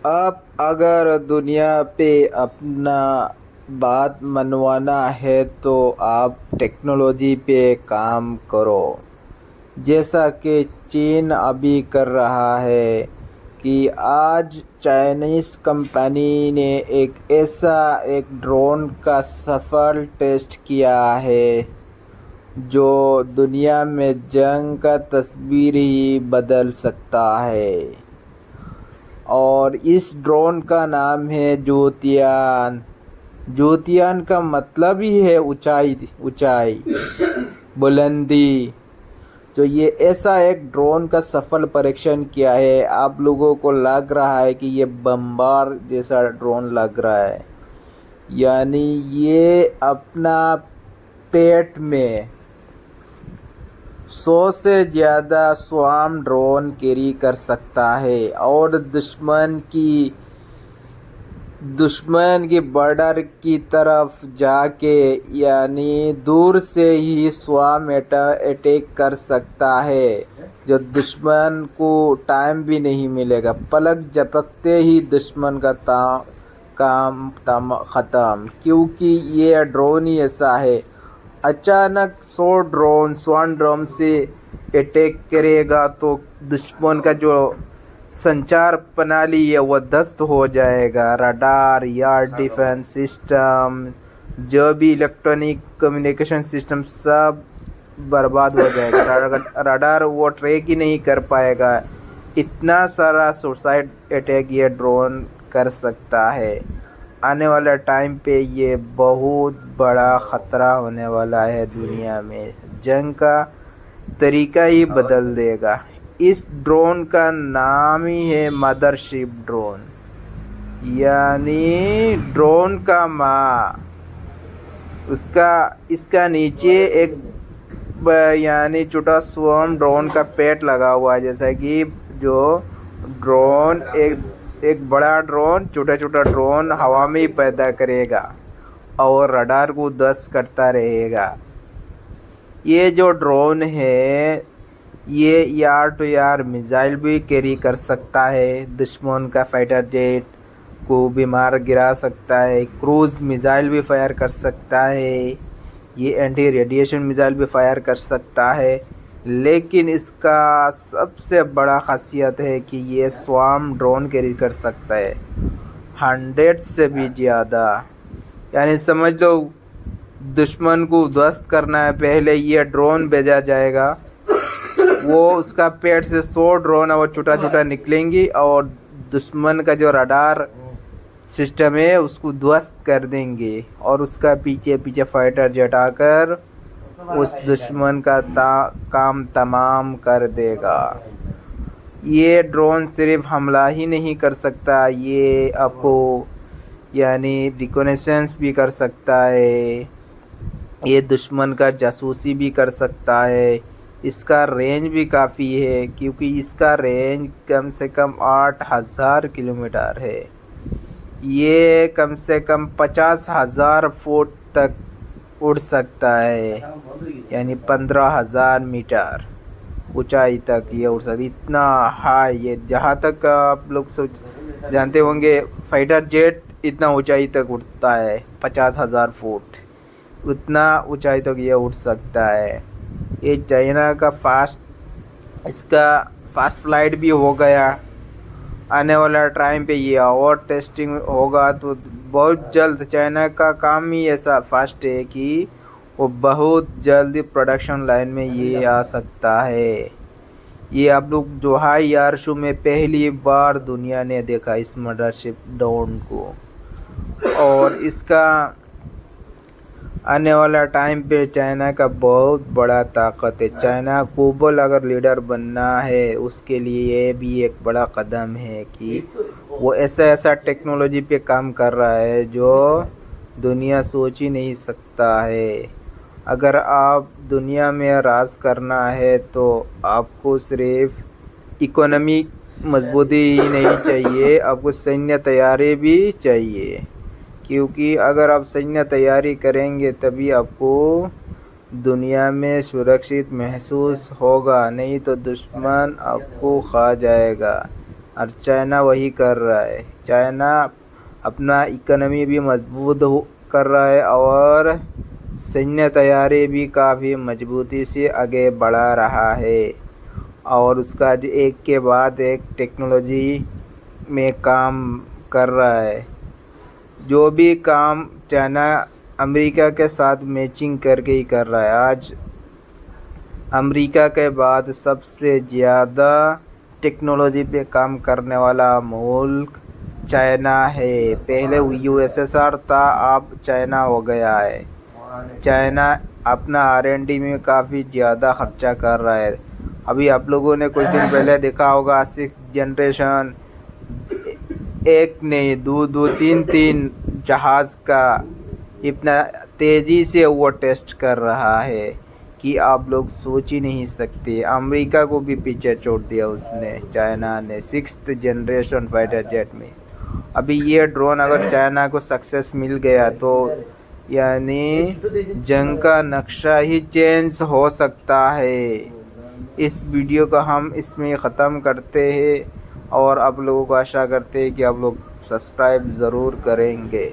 آپ اگر دنیا پہ اپنا بات منوانا ہے تو آپ ٹیکنالوجی پہ کام کرو، جیسا کہ چین ابھی کر رہا ہے کہ آج چائنیز کمپنی نے ایک ڈرون کا سفل ٹیسٹ کیا ہے جو دنیا میں جنگ کا تصویر ہی بدل سکتا ہے، اور اس ڈرون کا نام ہے جوتیان۔ جوتیان کا مطلب ہی ہے اونچائی، بلندی۔ جو یہ ایسا ایک ڈرون کا سفل پریکشن کیا ہے، آپ لوگوں کو لگ رہا ہے کہ یہ بمبار جیسا ڈرون لگ رہا ہے، یعنی یہ اپنا پیٹ میں 100 سے زیادہ سوارم ڈرون کیری کر سکتا ہے، اور دشمن کی بارڈر کی طرف جا کے یعنی دور سے ہی سوارم اٹیک کر سکتا ہے، جو دشمن کو ٹائم بھی نہیں ملے گا، پلک جھپکتے ہی دشمن کا کام ختم، کیونکہ یہ ڈرون ہی ایسا ہے۔ اچانک 100 ڈرون سے اٹیک کرے گا تو دشمن کا جو سنچار پرنالی ہے وہ دست ہو جائے گا، راڈار یا ڈیفنس سسٹم، جو بھی الیکٹرانک کمیونیکیشن سسٹم سب برباد ہو جائے گا، راڈار وہ ٹریک ہی نہیں کر پائے گا۔ اتنا سارا سوسائڈ اٹیک یہ ڈرون کر سکتا ہے۔ آنے والا ٹائم پہ یہ بہت بڑا خطرہ ہونے والا ہے، دنیا میں جنگ کا طریقہ ہی بدل دے گا۔ اس ڈرون کا نام ہی ہے مدر شپ ڈرون، یعنی ڈرون کا ماں۔ اس کا نیچے ایک یعنی چھوٹا سوارم ڈرون کا پیٹ لگا ہوا ہے، جیسا کہ جو ڈرون ایک بڑا ڈرون چھوٹا ڈرون ہوا میں پیدا کرے گا اور راڈار کو دست کرتا رہے گا۔ یہ جو ڈرون ہے یہ ایئر ٹو ایئر میزائل بھی کیری کر سکتا ہے، دشمن کا فائٹر جیٹ کو بھی مار گرا سکتا ہے، کروز میزائل بھی فائر کر سکتا ہے، یہ اینٹی ریڈیشن میزائل بھی فائر کر سکتا ہے۔ لیکن اس کا سب سے بڑا خاصیت ہے کہ یہ سوارم ڈرون کیری کر سکتا ہے، 100 سے بھی زیادہ۔ یعنی سمجھ لو دشمن کو دست کرنا ہے، پہلے یہ ڈرون بھیجا جائے گا، وہ اس کا پیٹ سے 100 ڈرون وہ چھوٹا نکلیں گی اور دشمن کا جو راڈار سسٹم ہے اس کو دست کر دیں گے، اور اس کا پیچھے فائٹر جیٹ آ کر اس دشمن کا کام تمام کر دے گا۔ یہ ڈرون صرف حملہ ہی نہیں کر سکتا، یہ آپ کو یعنی ریکونیسنس بھی کر سکتا ہے، یہ دشمن کا جاسوسی بھی کر سکتا ہے۔ اس کا رینج بھی کافی ہے، کیونکہ اس کا رینج کم سے کم 8000 کلومیٹر ہے۔ یہ کم سے کم 50,000 فٹ تک اڑ سکتا ہے، یعنی 15,000 میٹر اونچائی تک یہ اڑ سکتا ہے۔ اتنا ہائی، یہ جہاں تک آپ لوگ جانتے ہوں گے فائٹر جیٹ اتنا اونچائی تک اڑتا ہے، 50,000 فٹ، اتنا اونچائی تک یہ اڑ سکتا ہے۔ یہ چائنا کا اس کا فاسٹ فلائٹ بھی ہو گیا۔ آنے والا ٹائم پہ یہ اور ٹیسٹنگ ہوگا تو بہت جلد چائنا کا کام ہی ایسا فاسٹ ہے کہ وہ بہت جلد پروڈکشن لائن میں یہ آ سکتا ہے۔ یہ آپ لوگ جو ہائی ایئر شو میں پہلی بار دنیا نے دیکھا اس مدر شپ ڈرون کو، اور اس کا آنے والا ٹائم پہ چائنا کا بہت بڑا طاقت ہے۔ چائنا گلوبل اگر لیڈر بننا ہے، اس کے لیے یہ بھی ایک بڑا قدم ہے کہ وہ ایسا ٹیکنالوجی پہ کام کر رہا ہے جو دنیا سوچ ہی نہیں سکتا ہے۔ اگر آپ دنیا میں راج کرنا ہے تو آپ کو صرف اکنامک مضبوطی ہی نہیں چاہیے، آپ کو سینیہ تیاری بھی چاہیے، کیونکہ اگر آپ سینیہ تیاری کریں گے تبھی آپ کو دنیا میں سرکشت محسوس ہوگا، نہیں تو دشمن آپ کو کھا جائے گا۔ اور چائنا وہی کر رہا ہے. چائنا اپنا اکنمی بھی مضبوط کر رہا ہے اور سینیہ تیاری بھی کافی مضبوطی سے آگے بڑھا رہا ہے اور اس کا ایک کے بعد ایک ٹیکنالوجی میں کام کر رہا ہے. جو بھی کام چائنا امریکہ کے ساتھ میچنگ کر کے ہی کر رہا ہے. آج امریکہ کے بعد سب سے زیادہ ٹیکنالوجی پہ کام کرنے والا ملک چائنا ہے. پہلے USSR تھا، اب چائنا ہو گیا ہے. چائنا اپنا R&D میں کافی زیادہ خرچہ کر رہا ہے. ابھی آپ لوگوں نے کچھ دن پہلے دیکھا ہوگا 6th جنریشن، ایک نہیں دو تین جہاز کا اتنا تیزی سے وہ ٹیسٹ کر رہا ہے کہ آپ لوگ سوچ ہی نہیں سکتے. امریکہ کو بھی پیچھے چھوڑ دیا اس نے، چائنا نے 6th جنریشن فائٹر جیٹ میں. ابھی یہ ڈرون اگر چائنا کو سکسیس مل گیا تو یعنی جنگ کا نقشہ ہی چینج ہو سکتا ہے. اس ویڈیو کو ہم اس میں ختم کرتے ہیں اور آپ لوگوں کو آشا کرتے ہیں کہ آپ لوگ سبسکرائب ضرور کریں گے.